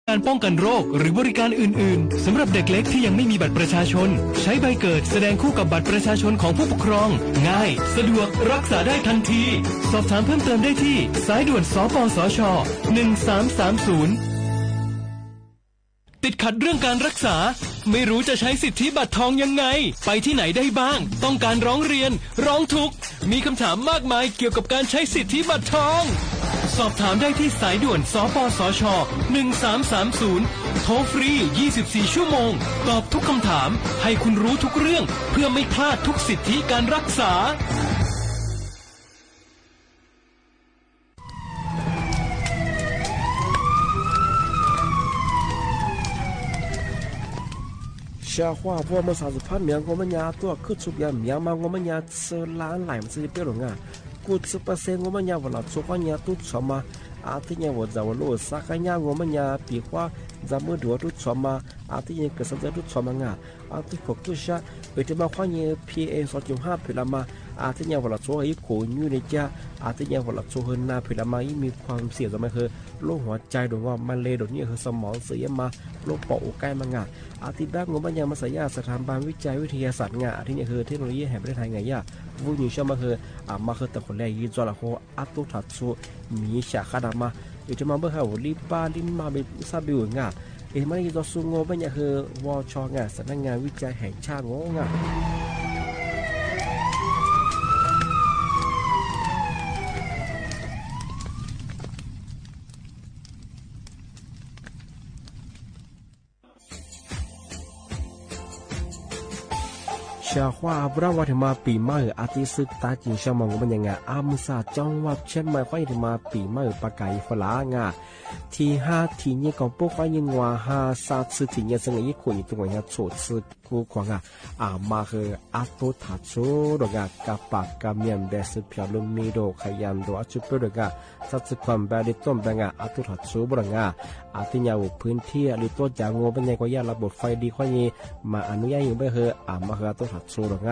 การป้องกันโรคหรือบริการอื่นๆสำหรับเด็กเล็กที่ยังไม่มีบัตรประชาชนใช้ใบเกิดแสดงคู่กับบัตรประชาชนของผู้ปกครองง่ายสะดวกรักษาได้ทันทีสอบถามเพิ่มเติมได้ที่สายด่วนสปสช1330ติดขัดเรื่องการรักษาไม่รู้จะใช้สิทธิบัตรทองยังไงไปที่ไหนได้บ้างต้องการร้องเรียนร้องทุกข์มีคำถามมากมายเกี่ยวกับการใช้สิทธิบัตรทองสอบถามได้ที่สายด่วนสปสช1330โทรฟรี24ชั่วโมงตอบทุกคำถามให้คุณรู้ทุกเรื่องเพื่อไม่พลาดทุกสิทธิการรักษา下话我们啥子判名我们家多去出边名嘛我们家吃懒来嘛是别人啊กูจะไปเซ็งว่ามันยาวเราชัวร์เนี่ยตุ้ดชมาอาทิตย์เนี่ยว่าจะว่าโลสักเนี่ยว่ามันยาปีกว่าจะมือดูตุ้ดชมาอาทิตย์เนี่ยก็สนใจตุ้ดชมางาอาทิตย์พวกตุ้ดชาไปที่มาข้อเนี่ย PA 2.5พิลามาอาทิตย์เนี่ยว่าเราชัวร์ไอ้โขนอยู่ในจ้าอาทิตย์เนี่ยว่าเราชัวร์นาพิลามามีความเสี่ยงจะไม่คือโรคหัวใจโดยว่ามันเลยโดยนี่คือสมองเสียมาโรคปอดใกล้มางาอาทิตย์บ้างว่ามันยามาสายาสถาบันวิจัยวิทยาศาสตร์งาอาทิตย์เนี่ยคือเทคโนโลยีแห่งประเทศไทยไงย่าวุ้ยชามาคือมาคือแต่คนแรกยี่จอละโคอัตุถัดสูมีฉากขาดมาอยู่จะมาเมื่อเขาลิบาลินมาเป็นซาบิวงามันยี่จอสูงโง่เนี่ยคือวอชงาสำนักงานวิจัยแห่งชาติงงาชาว่าบราวัฒมาปีใหม่อาทิตย์สึกตาจิงชามองมันยังไงอามุสาจังหวัดเชียงใหม่ค่อยถึงมาปีใหม่ปากไก่ฝรั่งที่5ที่เนี่ยของพวกค่อยยังว่า5 3次ที่เนี่ยซึ่งอีกคนอยู่ตรงนี้โฉดซึกกูกว่ามาคืออาตุทัดโซดอกกับปากกับเมียนเบสเปียลุมีโดขยันโดอาจุเปดอกสัตว์ความแบบดิต้มแบบอาตุทัดโซบรงอาทิยาวพื้นที่หรือตัวจางงูเป็นยังก็ยาระบบไฟดีค่อยนี้มาอนุญาตอยู่ไม่คือมาคืออาตุทัดโซดอก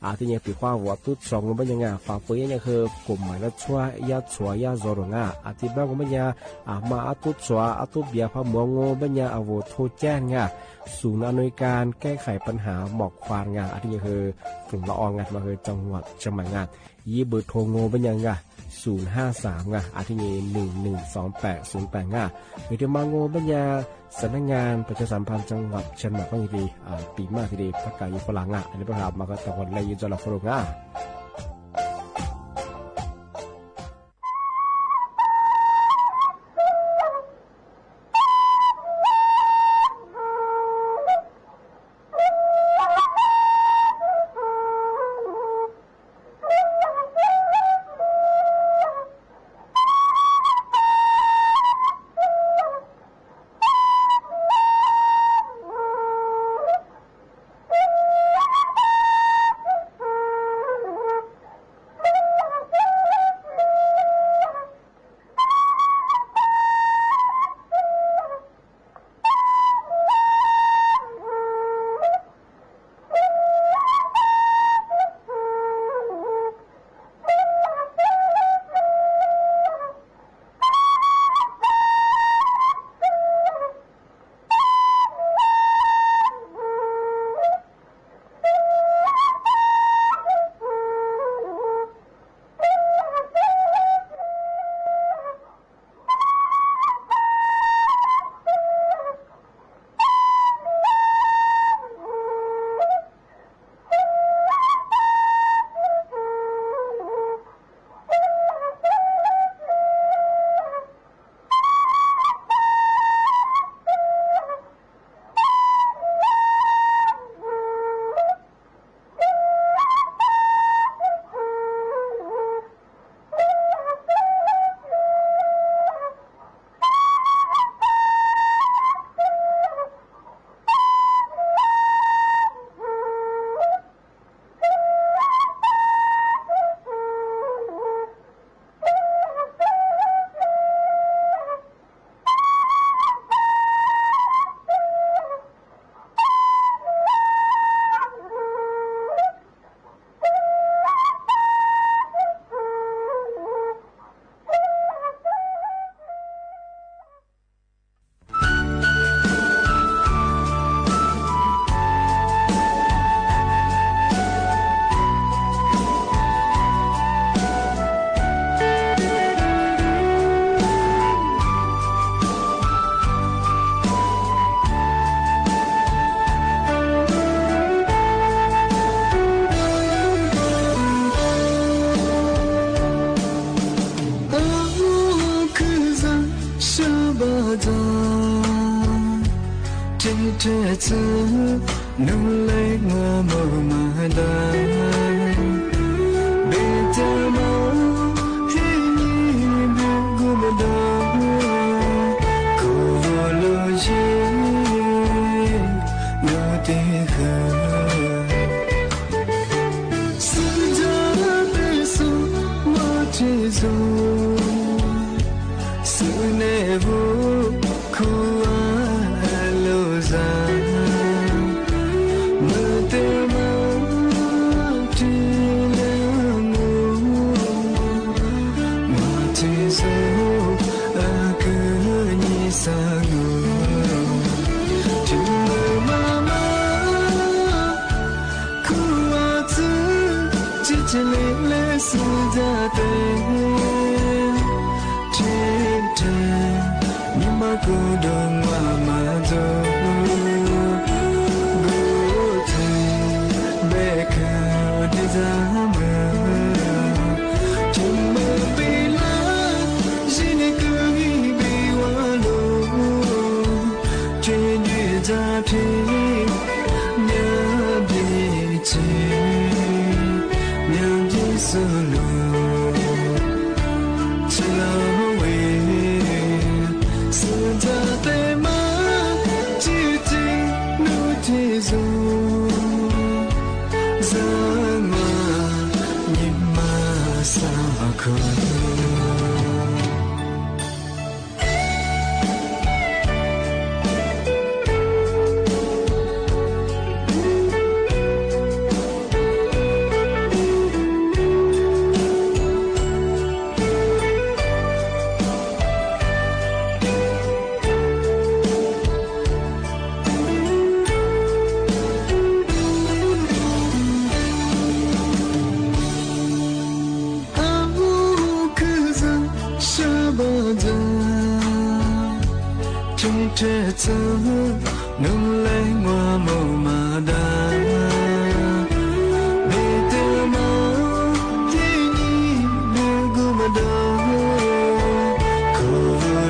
อาทิเนี่ยปีความว่าตุดสองงูเป็นยังฝากเปย์ยังคือกลุ่มหมายละชัวยาชัวยาโซดอกอาทิบ้างงูเป็นยังมาอาตุชัวอาตุเบียพะมัวงูเป็นยังอาวุธโทแจ้งศูนย์อำนวยการแก้ไขปัญหาหมอกควานอาทิคือฝุ่นละอองมาคือจังหวัดเชียงใหม่ยี่เบอร์โทรงูเป็นยัง053อาทิตย์112808วิธีมาโง่ปัญญาสำนักงานประชาสัมพันธ์จังหวัดเชียงใหม่ก็ดีปีมากทีเดียวพักการยุฝรั่งอันนี้ประกาศมาก็ตะวันเลยยุจลาฝรั่ง真这次努力我无马达，别的梦黑你别顾不到，可路也有点河，是这的数我接受，是那不苦啊。是在对，天天你把孤独我马走，孤单别看的咱们，天没被了，心里可以被我路，天雨在天，两边情。solo chalo we sujate ma chiti nu tizo zama nyima sakho这次努力我无马达，别的梦给你别顾不到，可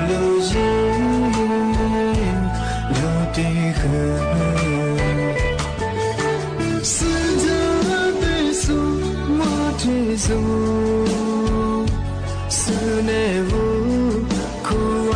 路也有点河，是这对数我接受，是那不苦啊。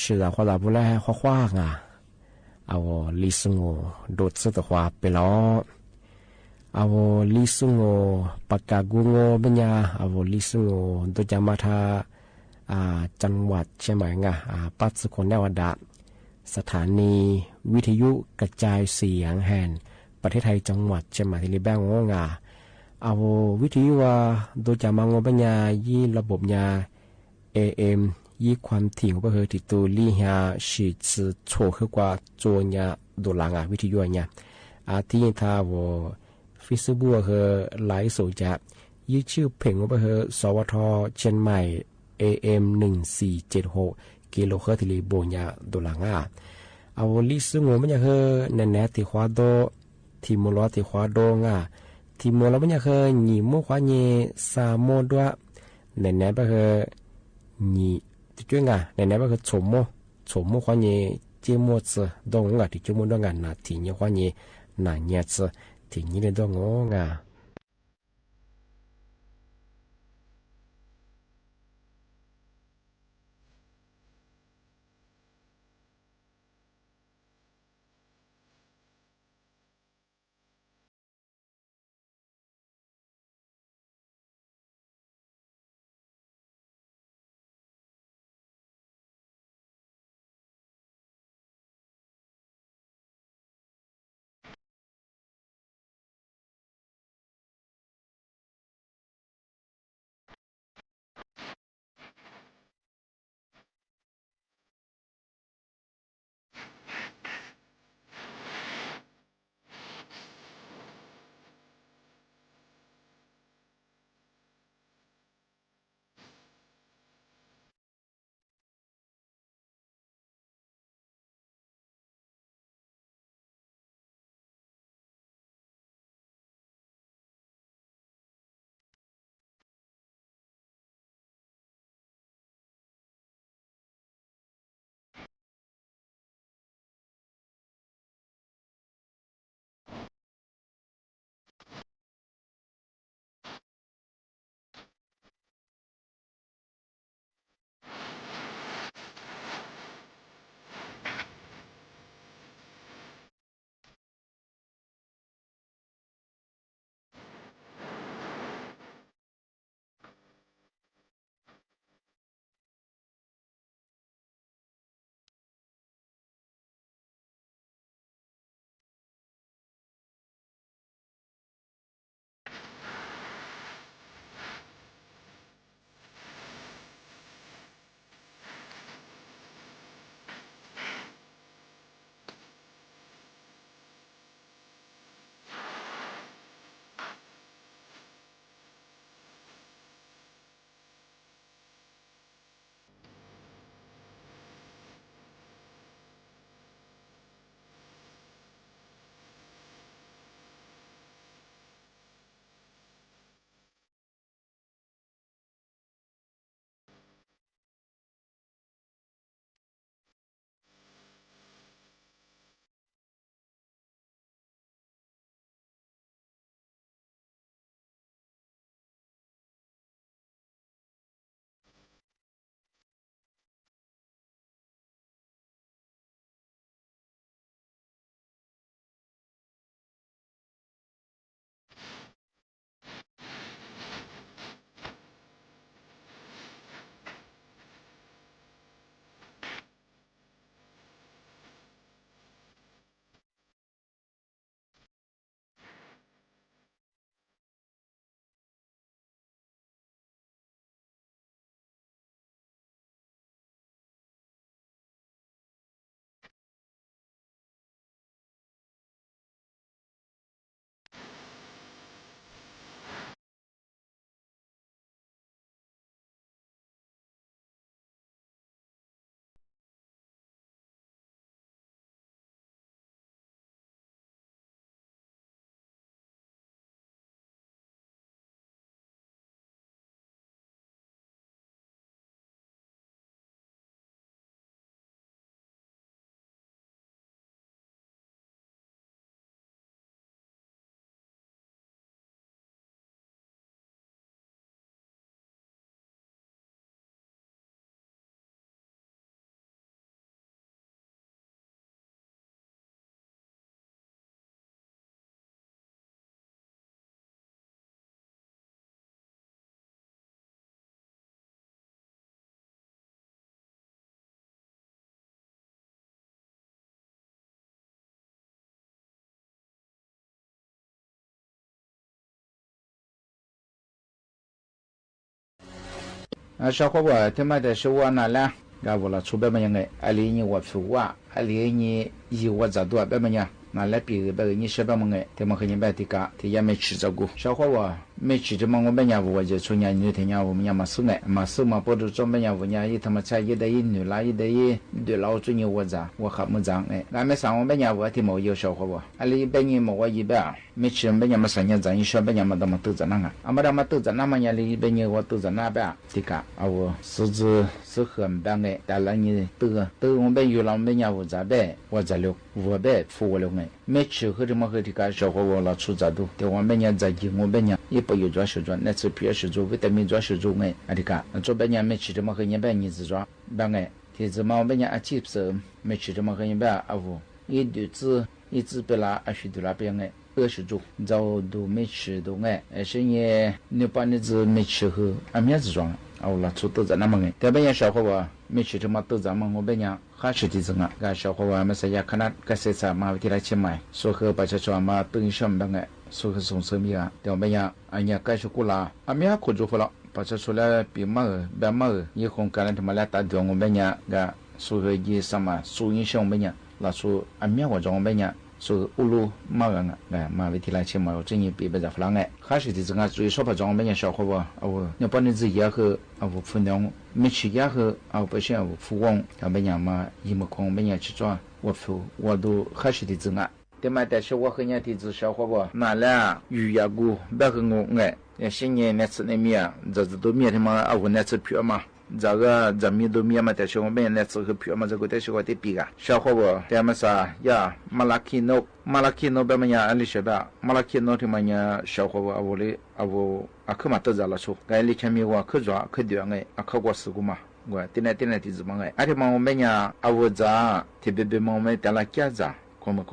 是的，或者不来画画啊，我历史我多次的话不了，我历史我ปากกากู我เป็นย我历史我都จะมาทาจังหวัดใช่ไหมงะปัจจุบันแล้วดาสถานีวิทยุกระจายเสียงแห่งประเทศไทยจังหวัดใช่ไหมที่ริแบงงะวิทยุ都จะมางเป็นยยี่ระบบยา AMยี่ความถี่ของประเทศที่ตัวลี่ฮะสิจะโชว์ขึ้นกว่าตัวเนี่ยตัวหลังวิทยุเนี่ยที่ท่าว่า Facebook 和ไลฟ์สดจะ ยี่ชื่อเพลงว่าเฮอสวทเชียงใหม่ AM 1476กิโลเฮิรตซ์ลิโบญาดอลลาร์เอาลิซึ่งมันจะเฮอแน่ๆที่ควาโดที่มลที่ควาโดงาที่มลมันจะเฮอหนีมุควาเยซาโมดัวแน่ๆไปเฮอหนีจุ้งาแน่ๆไปเฮอชมโมควาเยเจมดซดงงาที่จมดงานาที่เยควาเยนาเนียซที่นี่เลยดงงา小伙伴，他妈的是我那了，俺我了出别么样个，阿里你我付我，阿里你以我这多别么样，那来别个别个你说别么个，他们和你别的干，他也没吃这个。小伙伴，没去这么我们家我就从家女天家我们家嘛生哎嘛生嘛不就专门家我家一他妈才一的一女啦一的一对老主人我咋我还没长哎，俺们上我们家我听没有小伙不，俺里边人么我一边没去我们家嘛3年长一小边家嘛他妈都在那个，俺们他妈都在那么家里边人我都在那边，对个啊我狮子是很棒哎，但是你都我们有了我们家我咋呗，我咋了我呗服我了哎，没去和这么和这个小伙我老出咋都，对我们家在地我们家也不有抓手抓，那次别是做维他命抓手做哎，啊这个做半年没去这么和你半年子抓，棒哎。天子嘛，我们家啊，基本没去这么个人吧，啊不，一直被啦，20多那边哎，20周，早都没去都哎，是你把你子没去后，啊面子装，啊我啦出都在那么哎，这边小伙吧，没去这么都在嘛，我们家还是的正啊，个小伙吧，没啥也看那个谁啥嘛，给他去买，说和把这装嘛，等什么的哎，说和送生命啊，对我们家，哎呀，该是过啦，啊面可做不了。把这出来比白马以后干了他妈来打掉我们家个所谓的什么收音响我们家那说俺面我装我们家说乌鲁马人啊哎马为提来起嘛我真也别在弗朗哎还是的这个注意说把装我们家小伙吧啊我要把你自己和啊我父娘没去也和啊不想我父王他们家嘛一么空我们家去装我父我都还是的这个对嘛但是我和人家的这小伙吧拿来鱼呀骨别和我哎新年那次那面，这都面他妈啊我那次票嘛，这个这面都面嘛，但是我们那次和票嘛，这个但是我得比个，小伙不，他们啥呀？马拉基诺别么呀？俺里说吧，马拉基诺他妈呀，小伙不啊我哩啊我啊可嘛都在了出，俺里前面我可抓可丢哎，啊考过事故嘛，我点来的子嘛哎，而且嘛我们呀啊我咋特别嘛我们带了家长。como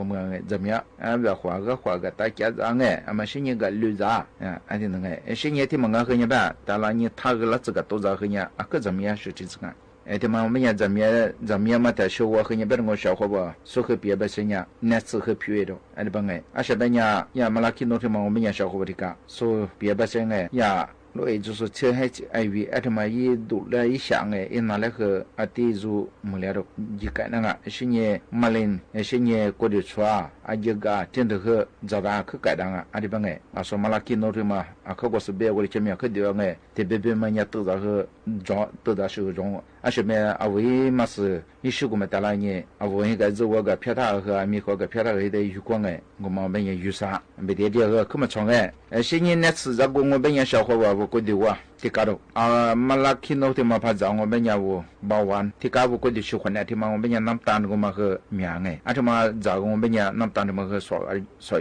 怎么样？俺们画个大家长哎，俺们是一个绿茶，俺的那个，是你的么个和你办，当然你他个了这个都在和你啊，可怎么样是这个？哎，他妈我们家怎么样嘛？但是我和你别我小伙吧，说和别的是呢，那次和别的，哎的帮哎，而且人家呀，马拉基诺他妈我们家小伙的个，说别的是哎呀。罗也就是车还哎为哎他妈一度来一想哎，一拿来和啊地主没了的，一个那个是你马林，是你过的车啊，啊一个真的和早上去改当啊，啊的帮哎，啊说马拉基诺的嘛，啊可过是别我的前面去掉哎，特别嘛人都在和装都在手中，啊是么啊为嘛是你手过么带来呢？啊我应该是我个票他和米和个票他和的余光哎，我们本也有啥，没得这个可么长哎，是你那次这个我本也小伙吧。过的哇，提卡罗啊，马拉基诺的嘛怕找我们家我包完，提卡我过的喜欢的，提嘛我们家南单我们和面哎，啊，提嘛找我们家南单的嘛和所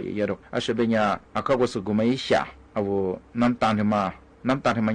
也了，啊，是边家啊，考过是我们一下，啊，我南单的嘛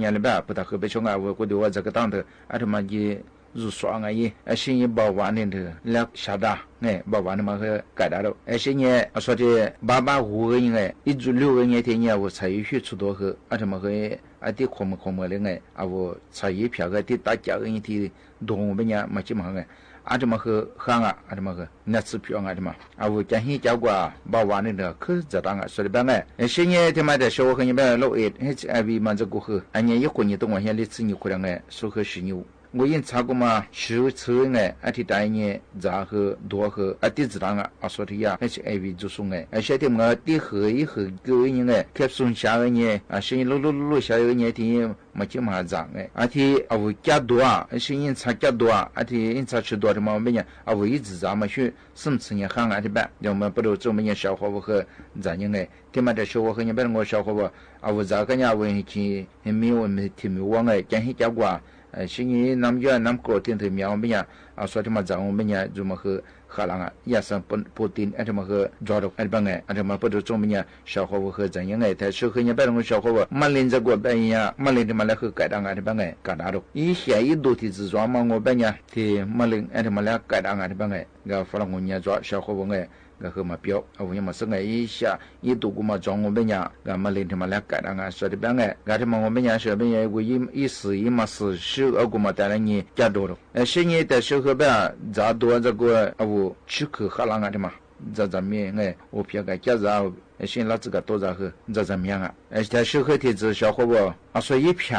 家里边不大和别说啊，我过的我这个当的，啊，提嘛也。入爽啊也，新年包完的来下达，哎，包完的嘛和改达了，新年说的885个人哎，一组6个人天年我才有血出多和，啊他们和啊的科目的哎，啊我才一票个的大家人的动物们呀没几嘛哎。啊，这么和行啊，啊，这么和那次票啊，这么啊，我讲起讲过包完的可这当啊，说的办哎，现在他妈的小和你们老爱，HIV 嘛这个和，俺年一回你等我现在吃你回来哎，说和是牛。我因查过嘛，手哎，啊，提大年然后多和啊，地质当啊，啊，说的呀，HIV 就送哎，晓得嘛，地和以后各位人哎，开送下个年啊，生意路下个年天没几嘛涨哎，啊，提啊，我加多啊，生意差加多啊，啊，提因差去多的嘛，我们讲啊，我一直咱们去甚至年行啊的办，要么不如做么年小伙伴和咱人哎，他妈的小伙和你别我小伙伴啊，我咋个呀？我去没有没听没忘哎，讲起讲过。是你那么远那么高点头苗么呀？啊，说他妈找我们呀，怎么和荷兰啊，也是不定，怎么和抓到，怎么怎么不都做么呀？小伙伴和怎样哎？但是和你别人小伙伴，马林这个半呀，马林他妈来和改当啊，怎么改大了？以前一多的自装嘛，我半呀，的马林怎么来改当啊？怎么个发了我年抓小伙伴哎。个和嘛标，啊，我嘛生个一下，一度过嘛装我们家，个嘛领他嘛来改了啊，说的边个，个他嘛我们家说边个，我一时一嘛是手，过嘛带来你加多了，现在的时候边咋多这个啊我出口哈啷个的嘛，这面哎，我别个加上，现在这个多少后，这么样啊？在时候的这小伙伴啊说一片，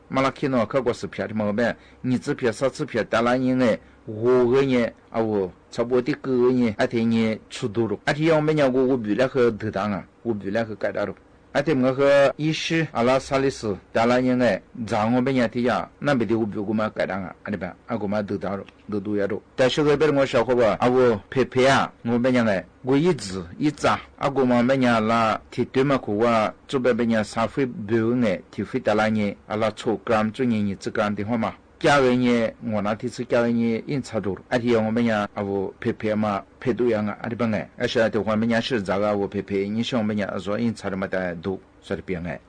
马拉基诺考过是片的嘛边，你这片啥这片带来人哎。5个人啊，我差不多的9个人，而且你出多了，而且我们讲我比那个头当啊，我比那个改大了，阿对我和医师阿拉萨里斯达拉人哎，让我们家提呀，那边的我比我们改良啊，阿里边阿我们都到了，都要着。但是个别我小伙伴，阿我陪啊，我们家哎，我一直一扎，阿我们家啦，提对嘛苦啊，做别家三回不哎，提回达拉人阿拉抽gram做人这gram的话嘛。家人呢，我那天是家人呢，印差多了。而且我们家啊，我陪嘛，陪对样啊，阿里边哎，而且的话，我们家是这个我陪，你像我们家说印差的嘛的多，说的边哎。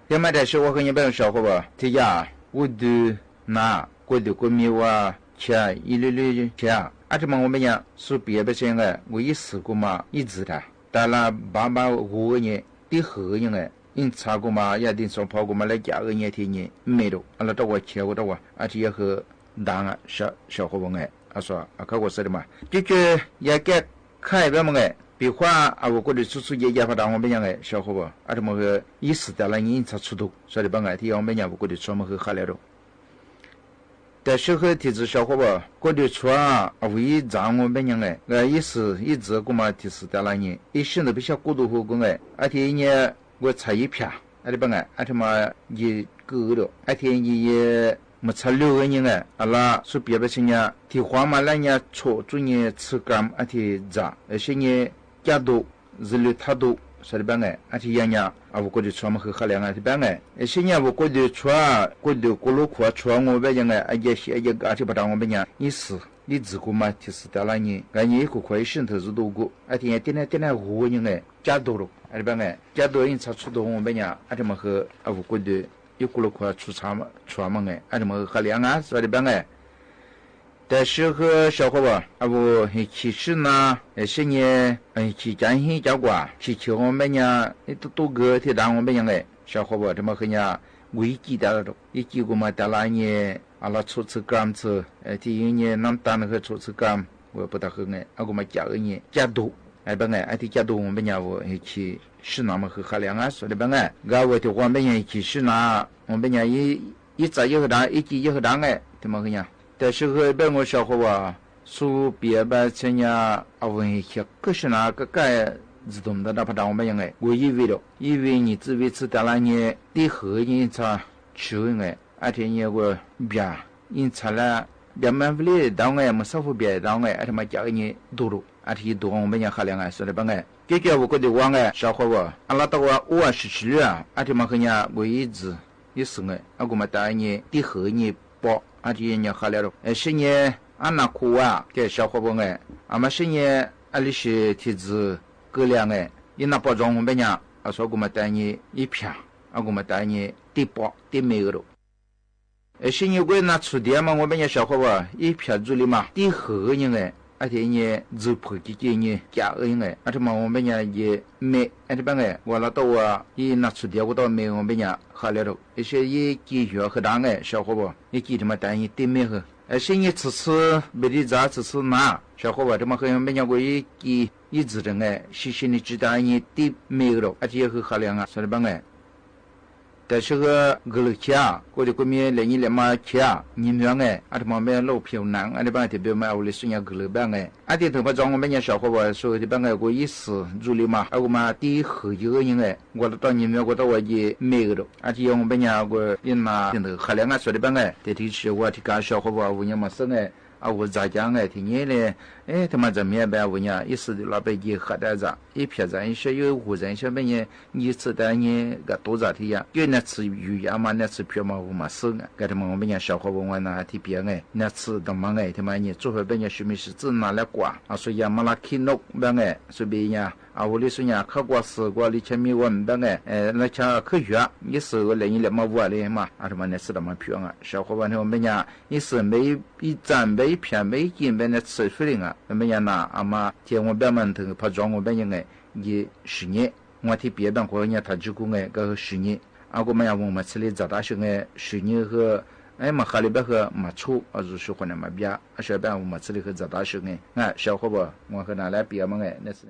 要么的是我和你朋友小伙伴，这家我都拿过的过米哇，吃一粒粒吃，而且嘛我们家是别的些个，我一试过嘛，一直的，但là5年，第后年哎。因查过嘛，也定说跑过嘛，来家个年天年没了，阿拉到我切过到我，而且也和当啊小伙伴哎，他说啊，看我说的嘛，这个也该看一遍嘛哎，比方啊，我过去出也发当我们讲哎，小伙伴，啊这么个意思的了，因查出头，说的帮哎，提我们讲我过去出么和下来了。但是和提子小伙伴过去出啊，唯一让我们讲哎，意思一直过嘛提示的了人，一心都比较过度后过哎，而且呢。我查一片，阿里帮哎，阿他妈也够了，阿天也没查6个人哎，阿拉说别的些呢，提花嘛那呢错做呢吃干阿提炸，而且呢加多日率太多，说的帮哎，阿提样样啊我过去穿么和喝凉阿提帮哎，而且呢我过去穿过去过路裤穿我别讲哎，阿也阿提不当我别讲，意思。你自个嘛，就是到了你，俺你一个块心头是多过，而且点来5个人哎，加多了，而且哎，加多人才出动我们讲，而且嘛和啊我觉得一过了块出差嘛哎，而且嘛和两岸说的帮哎，但是和小伙伴啊我其实呢，些呢，去江西加挂，去我们讲，多个提当我们讲哎，小伙伴这么和讲危机到了，一结果嘛到了呢。阿拉初次干子，第一年咱当那个初次干，我不大好哎，阿个嘛加个年加多，哎不哎，提加多我们家我去是那么和海两岸说的不哎，我的我们家去是那我们家一早一个单，一季一个单哎，怎么个样？但是和别我小伙伴说别把钱呀，啊问些可是那个该自动的那不当我们样哎，我以为你自为吃的那年的后年才去哎。而且呢，我别因此了，别满不了当哎，没少付别当哎，而且嘛价格呢多了，而且多我们家喝两哎，说的帮哎，这个我觉得我哎，小伙伴，阿拉到我57了啊，而且嘛和人家我一直也是哎，阿个嘛大呢的后呢包，而且人家喝了了，是呢俺那苦啊，给小伙伴哎，阿嘛是呢阿里些提子各两哎，一那包装我们家，啊说我们大呢一片，啊我们大呢的包的没有了。是因为那出店嘛，我们家小伙伴一片助理嘛，第后个人哎，而且呢，肉破几件呢，加个人哎，而且嘛，我们家也买，而且帮哎，我那到啊，一拿出店我到买我们家喝了了，而且也继续和当哎，小伙伴也记他妈单一对面和，而且你吃没得咋吃拿，小伙伴他妈和我们家我也记一直的哎，细心的知道你对没有了，而且也和喝凉啊，说的帮哎。但是个格鲁切啊，或者国民来年来嘛切啊，你们哎，阿他妈买老票难，阿的帮特别买屋里孙伢格鲁帮哎，阿的头发装我们家小伙伴说的帮哎，我意思助理嘛，我嘛第后几个人哎，我到你们我到我也买个了，而且我们家我也拿头喝两个说的帮哎，这提起我提干小伙伴我也嘛生哎。啊，我咋讲哎？听你嘞，他妈这面办我呢？一时的老百姓喝点子，一片子一些有户人小朋友，你吃的呢个多咋的呀？有那吃鱼呀嘛，那吃皮嘛我嘛生啊，给他们我们家小伙伴玩那提别哎，那吃的嘛哎，他妈呢做回本家说明是只拿来挂，啊所以嘛那开弄办哎，所以呀。啊，我的说呀，看过试过，你前面我们班哎，那像科学，你是个来你来么我的嘛，啊什么那吃的嘛漂亮，小伙伴我们家，你是每一张每一片每一斤每那吃出来啊，我们家那阿妈天我班门头怕装我班人哎，也10年，我听别班和人家他就讲哎，个10年，啊我们家我们吃的早大学哎10年和。哎，嘛哈里边和嘛处，啊，是说话呢嘛别，啊，小班我们吃的和早大学哎，啊，小伙伴，我和哪来别嘛哎，那是。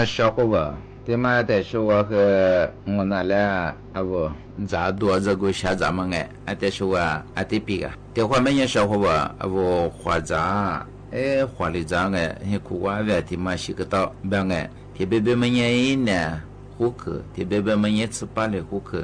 小伙吧，对嘛？但是我和我那俩不咋多这个下咱们但是我得比个，电话每年小伙吧不花咋花的咋还苦瓜外的嘛洗个刀，别特别每年一年。户口，特别每年吃饱的户口，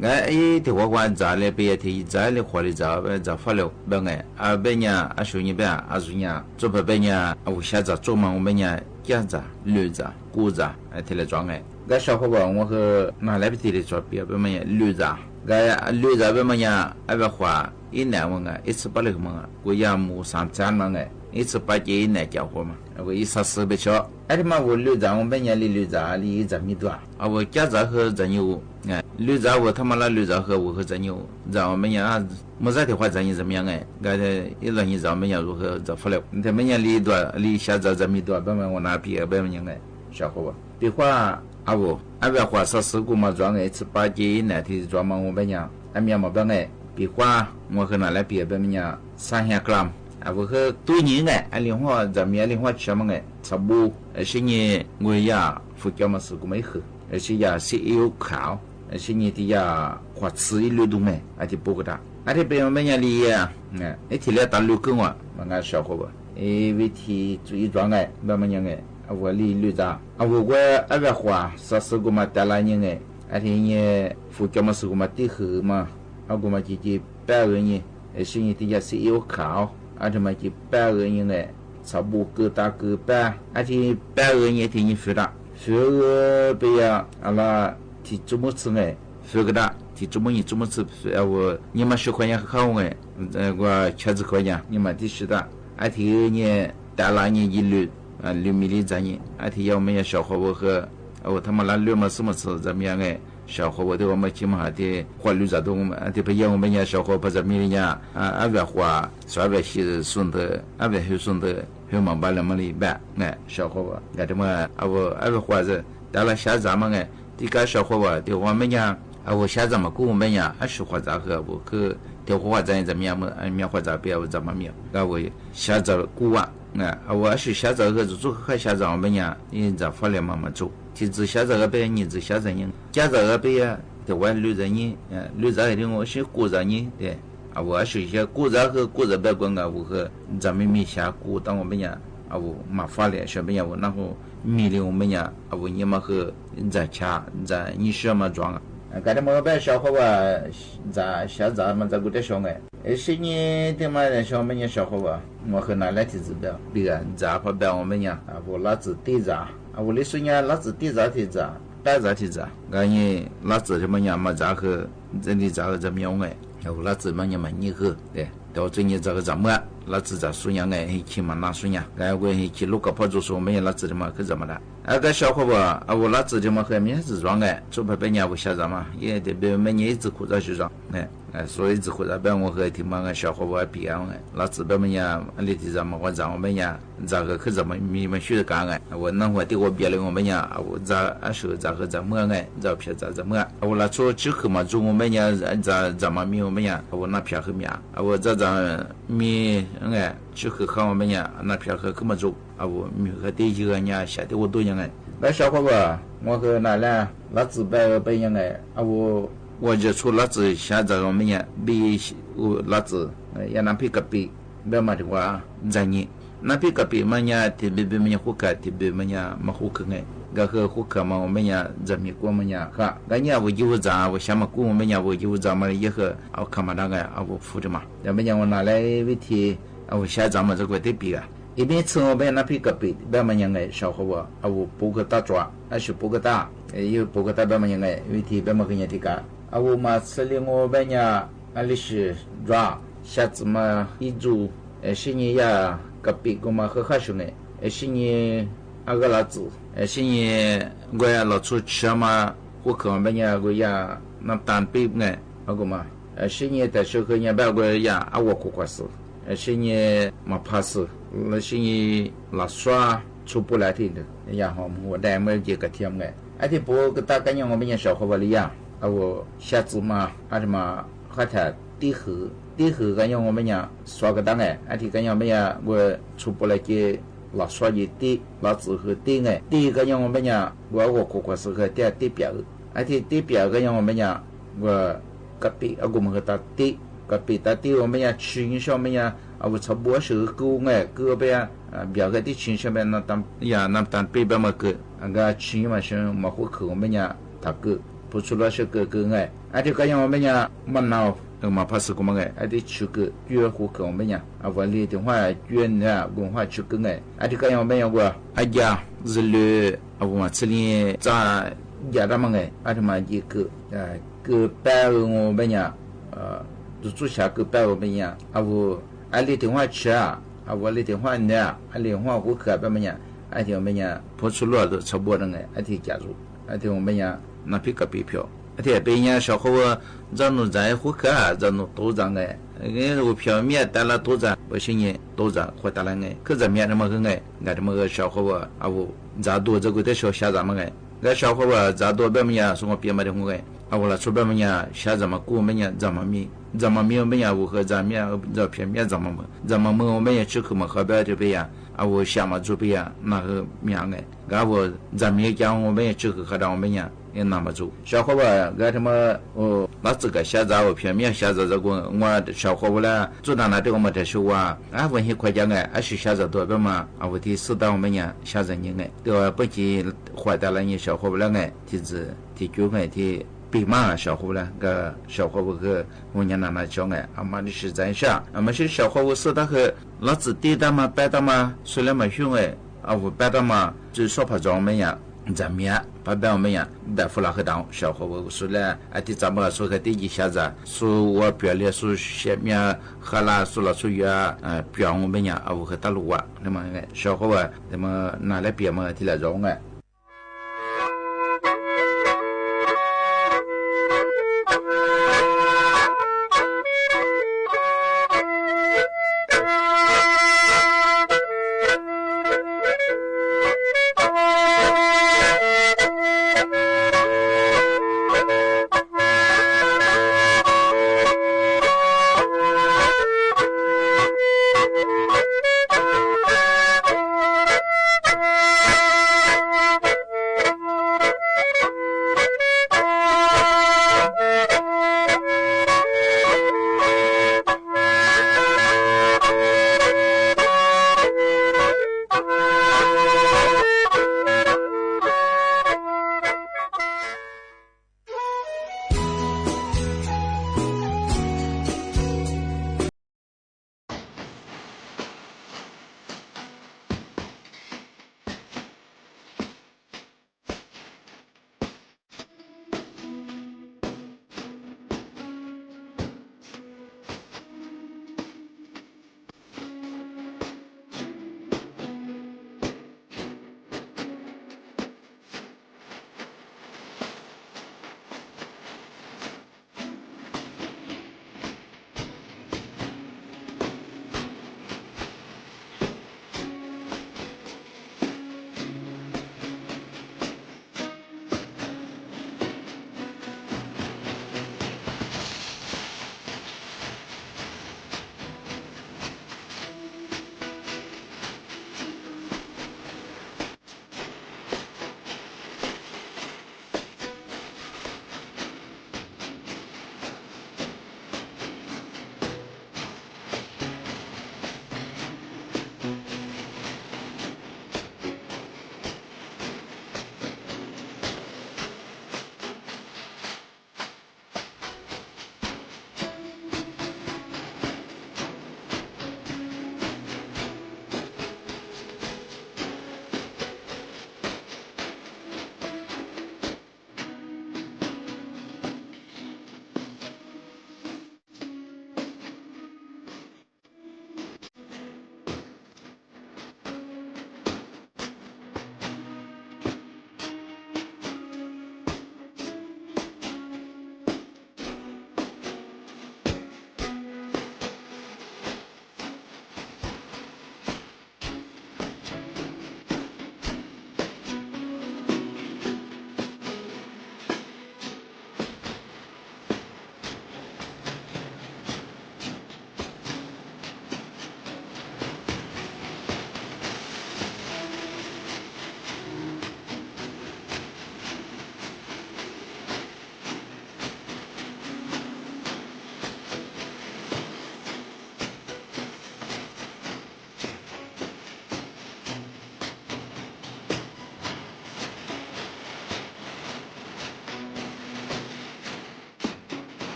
的话管咋嘞？别提咋嘞，花的咋发了，别年说你别说你，做不别年我现在做嘛，我别年干子、驴子、谷子，提来装小伙伴我和拿来不提的做别么年驴子，驴子别么年别花一年我一次把那个嘛，我也没上战嘛一次把这一年交货嘛，我一啥事不晓。他妈我驴子，我每年的驴子离1米多我家子和这牛，驴子我他妈那驴子和我和这牛，然后每年没啥的话这你怎么样一让你知道每年如何这发了，他每年离下这米多，别我拿别别么样小伙伴，别话别话啥事故嘛装一次把这一年的装嘛我每年面嘛别话我和拿来别么样300 gram。我和多年另外咱们另外吃嘛差不多，是你我呀副教嘛是个没喝，是呀是有烤，是你的呀花吃一路东就不个大，这边每年里提来大路跟我小伙伴，为提注意装慢慢样我里路子我别花啥事个嘛带来人这你副教嘛是个嘛地喝嘛，个嘛就8个人，是你的呀是有烤。这么就8个人差不多各打各半，8个人听你说的，说个不要那提怎么吃说个的提怎么吃，你们10块钱好我20块钱你们的是的，提你带了你一路6米的咱你，提要没有小伙伴和他们那6么什么吃怎么样小伙伴对我们起码的花绿杂东的不要我们家小伙伴在米里呀别花别是顺的别是顺的后面把那么里办小伙伴这么别花着到了下咱们这个小伙伴对我们家我下咱们我们家20花杂和我去电话咱怎么样么面花杂别怎么面我下咱古啊我是下咱和做还下咱我们家你咋发了慢慢走其实下这个别你只下这人，家这个别的外绿人绿人的我是古人对我是些古人和古人别管我和咱们没下古当我们家我麻烦了小朋友然后米的我们家你们和在家在你什么装刚才我把小伙伴在下咱们这个的小是你的嘛的小朋友小伙伴我和拿来提指标别人在旁边我们家我老子对着我的孙伢老子地咋提咋，带咋提咋，你老子什么伢嘛咋和这里咋个怎么样我老子嘛伢嘛你和对，到这里这个怎么老子咋孙伢去嘛那孙伢，我去路个跑就说没老子的嘛可怎么的，个小伙伴我老子的嘛和面子装做不别伢我下着嘛，也得别每年一直裤子去装所以一直裤子别我和听嘛小伙伴比老子别么伢你的怎么我让我们伢咋个可怎么你们学的干我那会的我别了我们伢我咋说咋个怎么咋撇咋怎么我那做之后嘛做我们伢咋怎么米我们伢我那撇和米我这咋米之后和我们伢那撇和怎么做我米和第一个伢下的我多样那小伙伴我和那俩老子别样我就出老子下这我们伢比我老子也那比个比别嘛的话在你那比个比嘛伢特别么伢户口特别么伢没户口个和户口嘛我们伢在美国么伢哈个伢我有咋我想嘛过我们伢我有咋嘛也和看嘛那个我付的嘛我们伢我拿来问题我下咱们这个得比一边吃我们那比个比别么伢小伙伴我不个大抓是不个大有不个大别么伢问题别么个伢的个我嘛吃了我们伢里是抓下次嘛一周是你呀个比我嘛和好兄是你个老子是你我呀老出吃嘛户口我们伢我呀那单比个嘛是你的时候伢别我呀我苦苦死是你嘛怕死是你老耍出不来的然后我带没几个天而且不个大概我们伢小伙伴里呀我下次嘛什么和他地核个让我们伢刷个档而且个让我们伢我出不来给老说一地老子和地哎，第一个让我们讲我国是和第二地表，而且地表个让我们讲我隔壁我们和大地隔壁大地我们讲群上面讲我差不多是个哎个边表个地群上面那当呀那当北边嘛个个群嘛是嘛户口我们讲他个不出来是个哎，而且个让我们讲嘛闹。嘛怕是个么个，而且出个约户口我们讲我里的话约呢文化出个哎，而且个样我们讲过，呀日绿我们这里在亚达么个，而且嘛一个个白我们讲做下个白我们讲我里的话吃我里的话呢，里话户口怎么讲，而且我们讲不出来的差不多的哎，而且加入，而且我们讲那批个币票。而别人小伙子让侬在户口让侬多张哎，我票面带了多张，不行呢多张或带了哎，可是面那么个哎，俺这么个小伙子我咋多这个的小下咱们哎，俺小伙子咋多别么呀，说我别么的我哎，我了出别么呀，下咱们过么呀，咱们面我们呀，我和咱面这片面咱们我们也吃口嘛，河边这边呀，我下嘛这边呀，那个面哎，俺我咱们也讲我们也吃口和咱我们呀。也那么做，小伙伴，俺什么那这个下载我片面下载这个，我小伙伴呢，做到那对我们在说啊，问些国家哎，还是下载多边嘛，我的适当我们讲下载人哎，对吧？不仅坏蛋了，你小伙伴哎，就是就哎的比嘛小伙伴个小伙伴个我娘那讲哎，妈的是真下，么是小伙伴适当和老子地的嘛，白的嘛，虽然没凶哎，我白的嘛，就说怕着我们呀。咱们呀，把我们呀，带回来和当小伙子说了，咱们说个第一下子，说我表列说下面喝了说了说呀，表我们呀，我和大陆啊，那么小伙子，那么拿来别么提来用哎。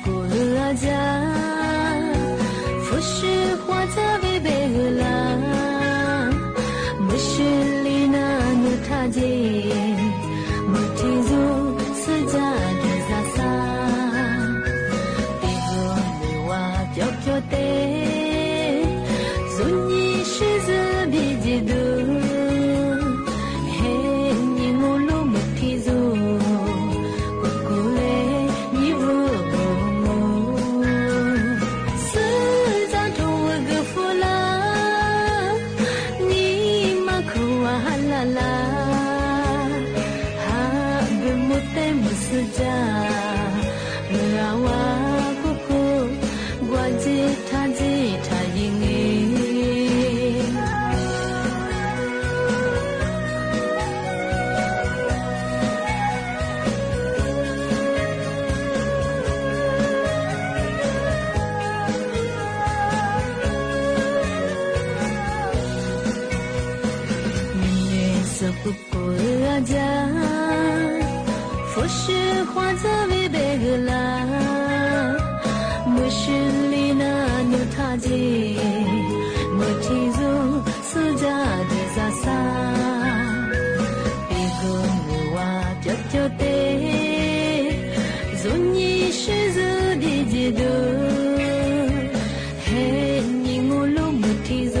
不阿家，不是花在为被荷兰，不是里那努他姐，不提足是家的啥啥，别个没话叫叫的，做你是子别记得。佛是花在为被荷兰，不是里那努他姐，我提足是家的啥啥，别个没话叫叫的，做你是子的记得，嘿，你我路没提足。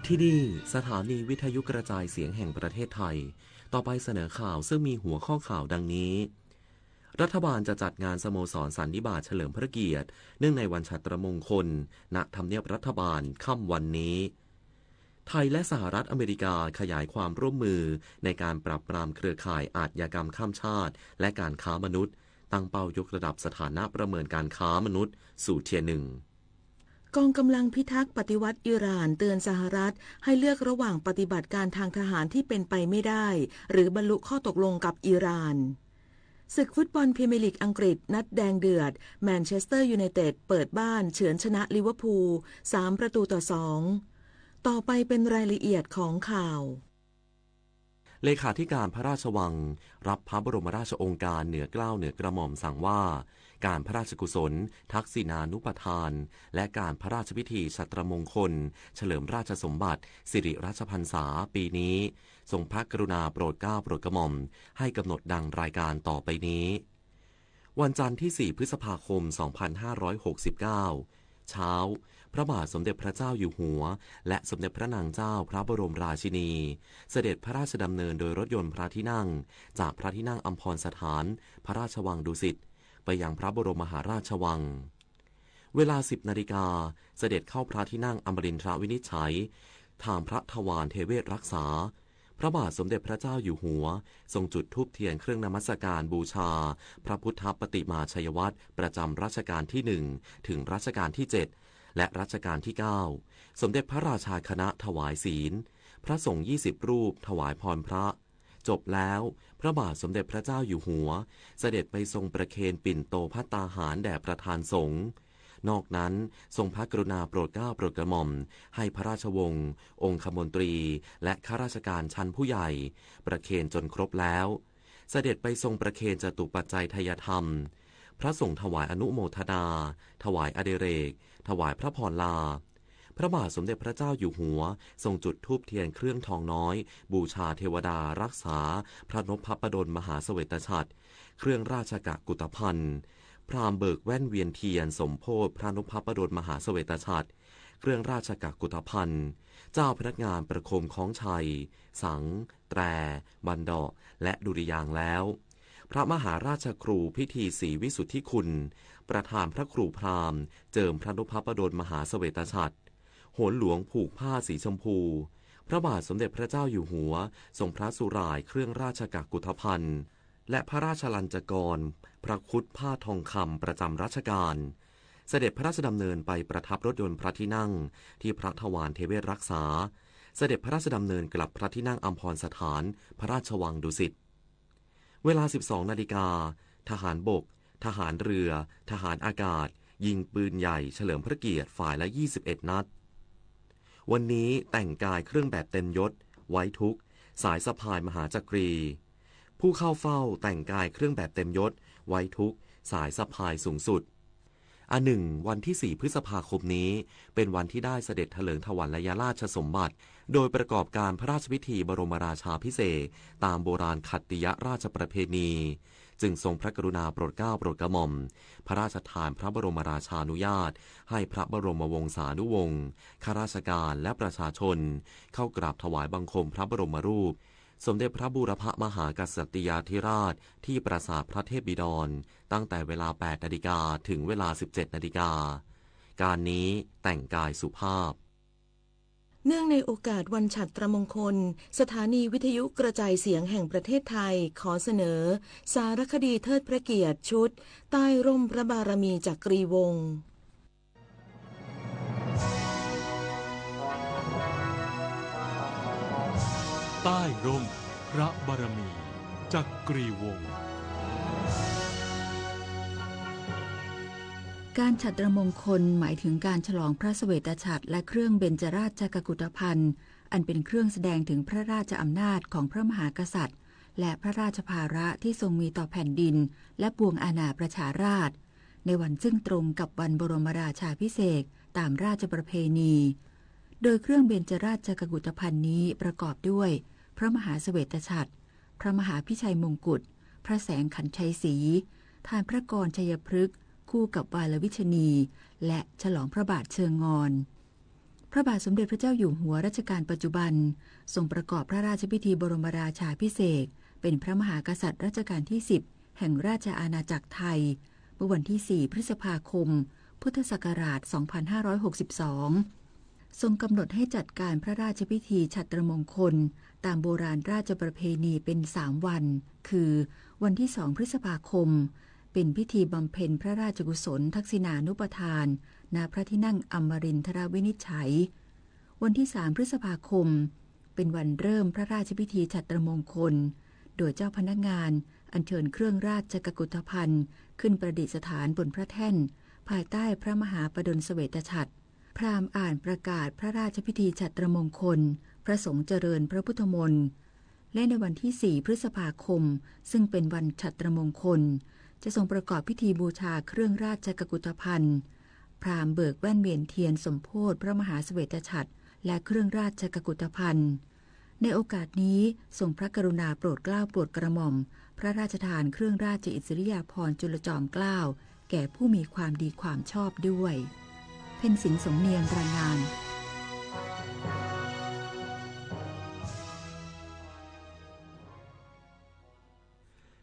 ที่นี่สถานีวิทยุกระจายเสียงแห่งประเทศไทยต่อไปเสนอข่าวซึ่งมีหัวข้อข่าวดังนี้ รัฐบาลจะจัดงานสโมสรสันนิบาตเฉลิมพระเกียรติเนื่องในวันฉัตรมงคลณทำเนียบรัฐบาลค่ำวันนี้ไทยและสหรัฐอเมริกาขยายความร่วมมือในการปราบปรามเครือข่ายอาชญากรรมข้ามชาติและการค้ามนุษย์ตั้งเป้ายกระดับสถานะประเมินการค้ามนุษย์สู่เทียร์ 1กองกำลังพิทักษ์ปฏิวัติอิหร่านเตือนสหรัฐให้เลือกระหว่างปฏิบัติการทางทหารที่เป็นไปไม่ได้หรือบรรลุข้อตกลงกับอิหร่านศึกฟุตบอลพรีเมียร์ลีกอังกฤษนัดแดงเดือดแมนเชสเตอร์ยูไนเต็ดเปิดบ้านเฉือนชนะลิเวอร์พูล3-2ต่อไปเป็นรายละเอียดของข่าวเลขาธิการพระราชวังรับพระบรมราชโองการเหนือเกล้าเหนือกระหม่อมสั่งว่าการพระราชกุศลทักษิณานุปทานและการพระราชพิธีฉัตรมงคลเฉลิมราชสมบัติสิริราชพรรษาปีนี้ทรงพระกรุณาโปรดเกล้าโปรดกระหม่อมให้กำหนดดังรายการต่อไปนี้วันจันทร์ที่4พฤษภาคม2569เช้าพระบาทสมเด็จพระเจ้าอยู่หัวและสมเด็จพระนางเจ้าพระบรมราชินีเสด็จพระราชดำเนินโดยรถยนต์พระที่นั่งจากพระที่นั่งอัมพรสถานพระราชวังดุสิตไปยังพระบรมมหาราชวังเวลา 10 นาฬิกาเสด็จเข้าพระที่นั่งอมรินทรวินิจฉัยทางพระทวารเทเวศรักษาพระบาทสมเด็จพระเจ้าอยู่หัวทรงจุดธูปเทียนเครื่องนมัสการบูชาพระพุทธปฏิมาชัยวัตรประจำรัชกาลที่1ถึงรัชกาลที่7และรัชกาลที่9สมเด็จพระราชาคณะถวายศีลพระสงฆ์20รูปถวายพรพระจบแล้วพระบาทสมเด็จพระเจ้าอยู่หัวเสด็จไปทรงประเคนปิ่นโตภัตตาหารแด่ประธานสงฆ์นอกนั้นทรงพระกรุณาโปรดเกล้าโปรดกระหม่อมให้พระราชวงศ์องคมนตรีและข้าราชการชั้นผู้ใหญ่ประเคนจนครบแล้วเสด็จไปทรงประเคนจตุปัจจัยทายธรรมพระสงฆ์ถวายอนุโมทนาถวายอดิเรกถวายพระพรลาพระบาทสมเด็จพระเจ้าอยู่หัวทรงจุดธูปเทียนเครื่องทองน้อยบูชาเทวดารักษาพระนพปดลมหาเสวตฉัตรเครื่องราชกกุฏภัณฑ์พราหมณ์เบิกแว่นเวียนเทียนสมโภชพระนพปดลมหาเสวตฉัตรเครื่องราชกกุฏภัณฑ์เจ้าพนักงานประโคมคล้องชัยสังแตรบันดาะและดุริยางค์แล้วพระมหาราชครูพิธีศรีวิสุทธิคุณประธานพระครูพราหมณ์เจิมพระนพปดลมหาเสวตฉัตรโหนหลวงผูกผ้าสีชมพูพระบาทสมเด็จพระเจ้าอยู่หัวทรงพระสุร่ายเครื่องราชกกุฏภัณฑ์และพระราชลัญจกรพระคุดผ้าทองคำประจำรัชกาลเสด็จพระราชดำเนินไปประทับรถยนต์พระที่นั่งที่พระทวารเทเวศรักษาเสด็จพระราชดำเนินกลับพระที่นั่งอัมพรสถานพระราชวังดุสิตเวลา 12 นาฬิกาทหารบกทหารเรือทหารอากาศยิงปืนใหญ่เฉลิมพระเกียรติฝ่ายละ21นัดวันนี้แต่งกายเครื่องแบบเต็มยศไว้ทุกสายสะพายมหาจักรีผู้เข้าเฝ้าแต่งกายเครื่องแบบเต็มยศไว้ทุกสายสะพายสูงสุดวันที่4พฤษภาคมนี้เป็นวันที่ได้เสด็จเถลิงถวัลยราชสมบัติโดยประกอบการพระราชพิธีบรมราชาภิเษกตามโบราณขัตติยราชประเพณีจึงทรงพระกรุณาโปรดเกล้าโปรดกระหม่อมพระราชทานพระบรมราชานุญาตให้พระบรมวงศานุวงศ์ข้าราชการและประชาชนเข้ากราบถวายบังคมพระบรมรูปสมเด็จพระบูรพมหากษัตริยาธิราชที่ปราสาทพระเทพบิดรตั้งแต่เวลา 8 นาฬิกาถึงเวลา 17 นาฬิกาการนี้แต่งกายสุภาพเนื่องในโอกาสวันฉัตรมงคลสถานีวิทยุกระจายเสียงแห่งประเทศไทยขอเสนอสารคดีเทิดพระเกียรติชุดใต้ร่มพระบารมีจักรีวงศ์ใต้ร่มพระบารมีจักรีวงศ์การฉัตรมงคลหมายถึงการฉลองพระเสวตฉัตรและเครื่องเบญจราชกกุฏภัณฑ์อันเป็นเครื่องแสดงถึงพระราชอำนาจของพระมหากษัตริย์และพระราชภาระที่ทรงมีต่อแผ่นดินและปวงอาณาประชาราษฎร์ในวันซึ่งตรงกับวันบรมราชาภิเษกตามราชประเพณีโดยเครื่องเบญจราชกกุฏภัณฑ์นี้ประกอบด้วยพระมหาเสวตฉัตรพระมหาพิชัยมงกุฎพระแสงขันชัยศรีทานพระกรชัยพฤกษ์คู่กับวาลวิชนีและฉลองพระบาทเชิงงอนพระบาทสมเด็จพระเจ้าอยู่หัวรัชกาลปัจจุบันทรงประกอบพระราชพิธีบรมราชาภิเษกเป็นพระมหากษัตริย์รัชกาลที่10 แห่งราชอาณาจักรไทยเมื่อวันที่ 4 พฤษภาคม พุทธศักราช 2562 ทรงกำหนดให้จัดการพระราชพิธีฉัตรมงคลตามโบราณราชประเพณีเป็น 3 วัน คือวันที่ 2 พฤษภาคมเป็นพิธีบำเพ็ญพระราชกุศลทักษิณานุปทานณพระที่นั่งอมรินทรวินิจฉัยวันที่ 3 พฤษภาคมเป็นวันเริ่มพระราชพิธีฉัตรมงคลโดยเจ้าพนักงานอัญเชิญเครื่องราชกุฏภัณฑ์ขึ้นประดิษฐานบนพระแท่นภายใต้พระมหาประดลเสวตฉัตรพราหมณ์อ่านประกาศพระราชพิธีฉัตรมงคลพระสงฆ์เจริญพระพุทธมนต์และในวันที่ 4 พฤษภาคมซึ่งเป็นวันฉัตรมงคลจะทรงประกอบพิธีบูชาเครื่องราชกุฏภัณฑ์พราหมณ์เบิกแว่นเวียนเทียนสมโภชพระมหาเสวตฉัตรและเครื่องราชกุฏภัณฑ์ในโอกาสนี้ทรงพระกรุณาโปรดเกล้าโปรดกระหม่อมพระราชทานเครื่องราชอิสริยาภรณ์จุลจอมเกล้าแก่ผู้มีความดีความชอบด้วยเพ็ญศิลป์สมเนียงรายงาน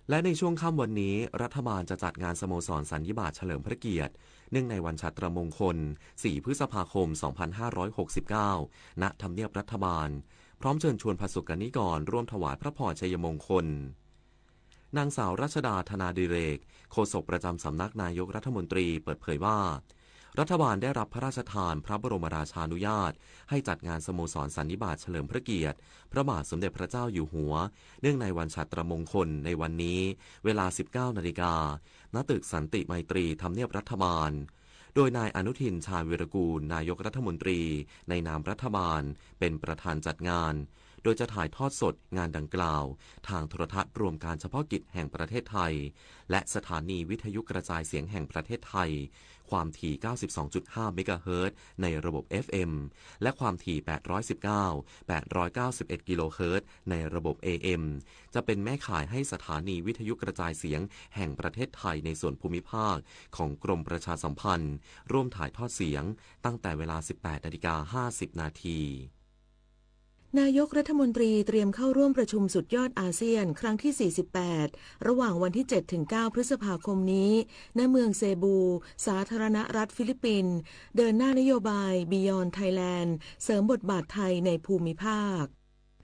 และในช่วงค่ำวันนี้รัฐบาลจะจัดงานสโมสรสันนิบาตเฉลิมพระเกียรติเนื่องในวันฉัตรมงคล 4 พฤษภาคม 2569 ณ ทำเนียบรัฐบาลพร้อมเชิญชวนประสบกนิกรร่วมถวายพระพรชัยมงคลนางสาวรัชดาธนาดิเรกโฆษกประจำสำนักนายกรัฐมนตรีเปิดเผยว่ารัฐบาลได้รับพระราชทานพระบรมราชานุญาตให้จัดงานสโมสรสันนิบาตเฉลิมพระเกียรติพระบาทสมเด็จพระเจ้าอยู่หัวเนื่องในวันฉัตรมงคลในวันนี้เวลา 19 นาฬิกาณ ตึกสันติไมตรีทำเนียบรัฐบาลโดยนายอนุทินชาญวีรกูลนายกรัฐมนตรีในนามรัฐบาลเป็นประธานจัดงานโดยจะถ่ายทอดสดงานดังกล่าวทางโทรทัศน์รวมการเฉพาะกิจแห่งประเทศไทยและสถานีวิทยุกระจายเสียงแห่งประเทศไทยความถี่ 92.5 เมกะเฮิรตซ์ในระบบ FM และความถี่ 891 กิโลเฮิรตซ์ในระบบ AM จะเป็นแม่ข่ายให้สถานีวิทยุกระจายเสียงแห่งประเทศไทยในส่วนภูมิภาคของกรมประชาสัมพันธ์ร่วมถ่ายทอดเสียงตั้งแต่เวลา 18:50 นาทีนายกรัฐมนตรีเตรียมเข้าร่วมประชุมสุดยอดอาเซียนครั้งที่ 48 ระหว่างวันที่ 7-9 พฤษภาคมนี้ณเมืองเซบูสาธารณรัฐฟิลิปปินส์เดินหน้านโยบาย Beyond Thailand เสริมบทบาทไทยในภูมิภาค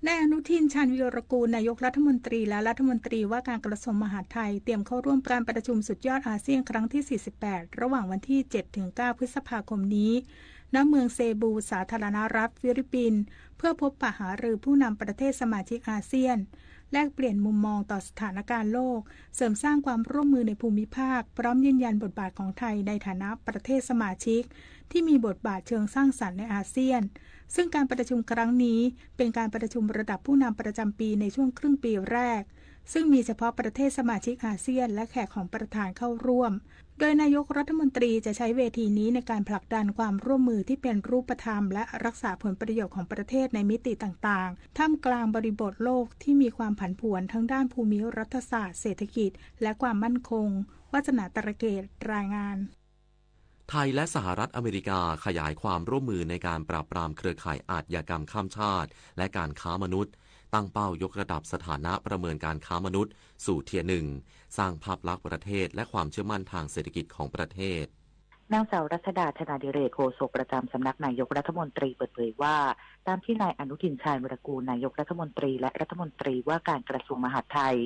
นายอนุทินชาญวีรกูลนายกรัฐมนตรีและรัฐมนตรีว่าการกระทรวงมหาดไทยเตรียมเข้าร่วมการประชุมสุดยอดอาเซียนครั้งที่ 48 ระหว่างวันที่ 7-9 พฤษภาคมนี้ณเมืองเซบูสาธารณรัฐฟิลิปปินส์เพื่อพบปะหารือผู้นำประเทศสมาชิกอาเซียนแลกเปลี่ยนมุมมองต่อสถานการณ์โลกเสริมสร้างความร่วมมือในภูมิภาคพร้อมยืนยันบทบาทของไทยในฐานะประเทศสมาชิกที่มีบทบาทเชิงสร้างสรรค์ในอาเซียนซึ่งการประชุมครั้งนี้เป็นการประชุมระดับผู้นำประจำปีในช่วงครึ่งปีแรกซึ่งมีเฉพาะประเทศสมาชิกอาเซียนและแขกของประธานเข้าร่วมโดยนายกรัฐมนตรีจะใช้เวทีนี้ในการผลักดันความร่วมมือที่เป็นรูปธรรมและรักษาผลประโยชน์ของประเทศในมิติต่างๆท่ามกลางบริบทโลกที่มีความผันผวนทั้งด้านภูมิรัฐศาสตร์เศรษฐกิจและความมั่นคงวาสนาตระเกตรายงานไทยและสหรัฐอเมริกาขยายความร่วมมือในการปราบปรามเครือข่ายอาชญากรรมข้ามชาติและการค้ามนุษย์ตั้งเป้ายกระดับสถานะประเมินการค้ามนุษย์สู่เทียร์ 1สร้างภาพลักษณ์ประเทศและความเชื่อมั่นทางเศรษฐกิจของประเทศนางสาวรัชดาธนาดิเรกโฆษกประจำสำนักนายกรัฐมนตรีเปิดเผยว่าตามที่นายอนุทินชาญวีรกูลนายกรัฐมนตรีและรัฐมนตรีว่าการกระทรวงมหาดไทย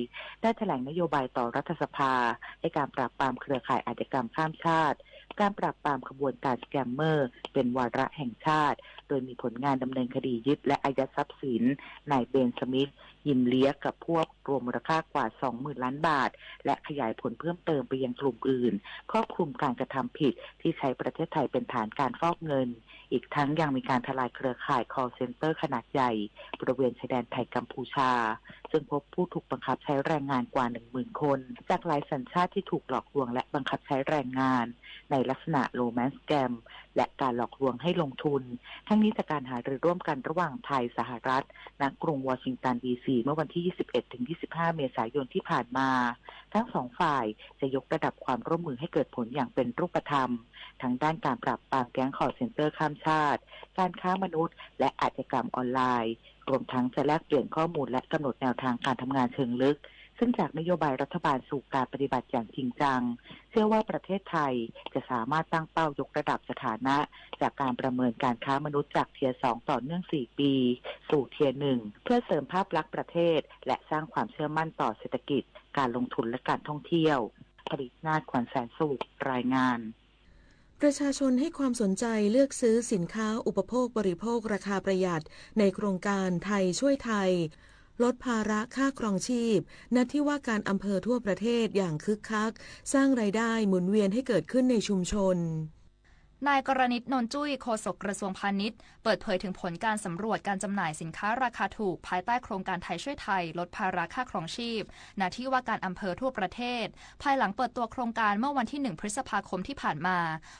ได้แถลงนโยบายต่อรัฐสภาในการปราบปรามเครือข่ายอาชญากรรมข้ามชาติการปราบปรามขบวนการสแกมเมอร์เป็นวาระแห่งชาติโดยมีผลงานดำเนินคดียึดและอายัดทรัพย์สินนายเบนสมิธยิมเลียกับพวกรวมมูลค่ากว่า 20,000 ล้านบาทและขยายผลเพิ่มเติมไปยังกลุ่มอื่นครอบคลุมการกระทำผิดที่ใช้ประเทศไทยเป็นฐานการฟอกเงินอีกทั้งยังมีการทลายเครือข่าย call center ขนาดใหญ่บริเวณชายแดนไทยกัมพูชาซึ่งพบผู้ถูกบังคับใช้แรงงานกว่า 10,000 คนจากหลายสัญชาติที่ถูกหลอกลวงและบังคับใช้แรงงานในลักษณะโรแมนต์สแกมและการหลอกลวงให้ลงทุนทั้งนี้จากการหารือร่วมกันระหว่างไทยสหรัฐณกรุงวอชิงตันดีซีเมื่อวันที่ 21-25 เมษายนที่ผ่านมาทั้งสองฝ่ายจะยกระดับความร่วมมือให้เกิดผลอย่างเป็นรูปธรรมทั้งด้านการปราบปรามแก๊งคอลเซ็นเตอร์ข้ามชาติการค้ามนุษย์และอาชญากรรมออนไลน์รวมทั้งจะแลกเปลี่ยนข้อมูลและกำหนดแนวทางการทำงานเชิงลึก ซึ่งจากนโยบายรัฐบาลสู่การปฏิบัติอย่างจริงจังเชื่อว่าประเทศไทยจะสามารถตั้งเป้ายกระดับสถานะจากการประเมินการค้ามนุษย์จากเทียร์ 2 ต่อเนื่อง 4 ปีสู่เทียร์ 1 เพื่อเสริมภาพลักษณ์ประเทศและสร้างความเชื่อมั่นต่อเศรษฐกิจการลงทุนและการท่องเที่ยวผลิตนาถ ขวัญแสนสุขรายงานประชาชนให้ความสนใจเลือกซื้อสินค้าอุปโภคบริโภคราคาประหยัดในโครงการไทยช่วยไทยลดภาระค่าครองชีพณที่ว่าการอำเภอทั่วประเทศอย่างคึกคักสร้างรายได้หมุนเวียนให้เกิดขึ้นในชุมชนนายกรณิต นนจุ้ยโฆษกกระทรวงพาณิชย์เปิดเผยถึงผลการสำรวจการจำหน่ายสินค้าราคาถูกภายใต้โครงการไทยช่วยไทยลดภาระค่าครองชีพณที่ว่าการอำเภอทั่วประเทศภายหลังเปิดตัวโครงการเมื่อวันที่1 พฤษภาคมที่ผ่านมา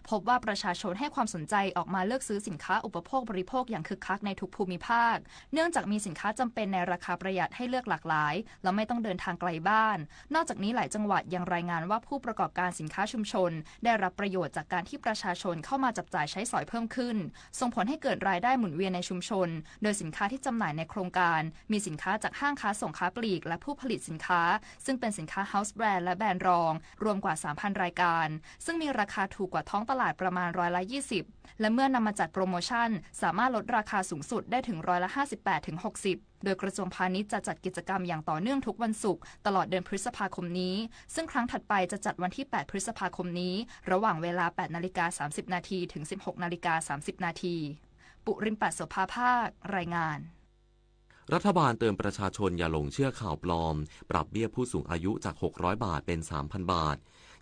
พบว่าประชาชนให้ความสนใจออกมาเลือกซื้อสินค้าอุปโภคบริโภคอย่างคึกคักในทุกภูมิภาคเนื่องจากมีสินค้าจำเป็นในราคาประหยัดให้เลือกหลากหลายและไม่ต้องเดินทางไกลบ้านนอกจากนี้หลายจังหวัดยังรายงานว่าผู้ประกอบการสินค้าชุมชนได้รับประโยชน์จากการที่ประชาชนเข้ามาจับจ่ายใช้สอยเพิ่มขึ้นส่งผลให้เกิดรายได้หมุนเวียนในชุมชนโดยสินค้าที่จำหน่ายในโครงการมีสินค้าจากห้างค้าส่งค้าปลีกและผู้ผลิตสินค้าซึ่งเป็นสินค้า House Brand และแบรนด์รองรวมกว่า 3,000 รายการซึ่งมีราคาถูกกว่าท้องตลาดประมาณ20%และเมื่อนำมาจัดโปรโมชั่นสามารถลดราคาสูงสุดได้ถึง58-60%โดยกระทรวงพาณิชย์จะจัดกิจกรรมอย่างต่อเนื่องทุกวันศุกร์ตลอดเดือนพฤษภาคมนี้ซึ่งครั้งถัดไปจะจัดวันที่8 พฤษภาคมนี้ระหว่างเวลา 8:30 น.ถึง 16:30 น.ปุริมปัสโสภาภาครายงานรัฐบาลเตือนประชาชนอย่าหลงเชื่อข่าวปลอมปรับเบี้ยผู้สูงอายุจาก600 บาทเป็น 3,000 บาท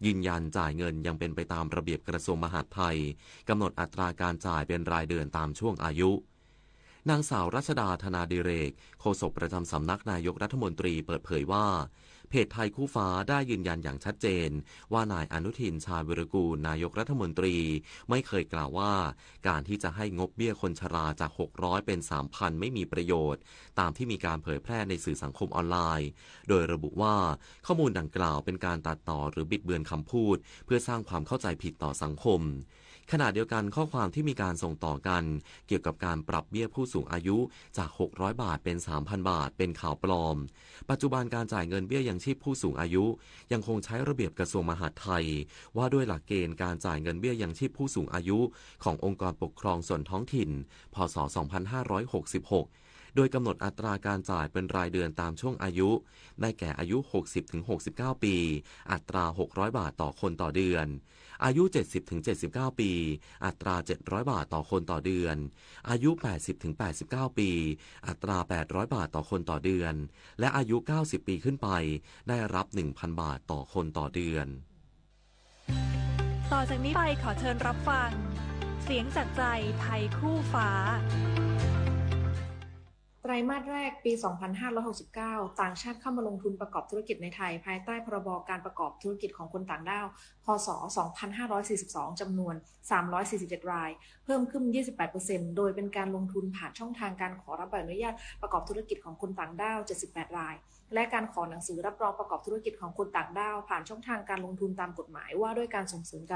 ยืนยันจ่ายเงินยังเป็นไปตามระเบียบกระทรวงมหาดไทยกำหนดอัตราการจ่ายเป็นรายเดือนตามช่วงอายุนางสาวรัชดาธนาดิเรกโฆษกประจำสำนักนายกรัฐมนตรีเปิดเผยว่าเพจไทยคู่ฟ้าได้ยืนยันอย่างชัดเจนว่านายอนุทินชาญวิรากูลนายกรัฐมนตรีไม่เคยกล่าวว่าการที่จะให้งบเบี้ยคนชราจาก600เป็น 3,000 ไม่มีประโยชน์ตามที่มีการเผยแพร่ในสื่อสังคมออนไลน์โดยระบุว่าข้อมูลดังกล่าวเป็นการตัดต่อหรือบิดเบือนคำพูดเพื่อสร้างความเข้าใจผิดต่อสังคมขณะเดียวกันข้อความที่มีการส่งต่อกันเกี่ยวกับการปรับเบี้ยผู้สูงอายุจาก600 บาทเป็น 3,000 บาทเป็นข่าวปลอมปัจจุบันการจ่ายเงินเบี้ยยังชีพผู้สูงอายุยังคงใช้ระเบียบกระทรวงมหาดไทยว่าด้วยหลักเกณฑ์การจ่ายเงินเบี้ยยังชีพผู้สูงอายุขององค์กรปกครองส่วนท้องถิ่นพ.ศ. 2566โดยกำหนดอัตราการจ่ายเป็นรายเดือนตามช่วงอายุได้แก่อายุ 60-69 ปีอัตรา600 บาทต่อคนต่อเดือนอายุ 70-79 ปีอัตรา700 บาทต่อคนต่อเดือนอายุ 80-89 ปีอัตรา800 บาทต่อคนต่อเดือนและอายุ 90 ปีขึ้นไปได้รับ 1,000 บาทต่อคนต่อเดือนต่อจากนี้ไปขอเชิญรับฟังเสียงจากใจไทยคู่ฟ้าไตรมาสแรกปี 2569 ต่างชาติเข้ามาลงทุนประกอบธุรกิจในไทยภายใต้พรบการประกอบธุรกิจของคนต่างด้าว พ.ศ. 2542 จำนวน 347 ราย เพิ่มขึ้น 28% โดยเป็นการลงทุนผ่านช่องทางการขอรับใบอนุญาตประกอบธุรกิจของคนต่างด้าว 78 ราย และการขอหนังสือรับรองประกอบธุรกิจของคนต่างด้าวผ่านช่องทางการลงทุนตามกฎหมายว่าด้วยการส่งเสริมการ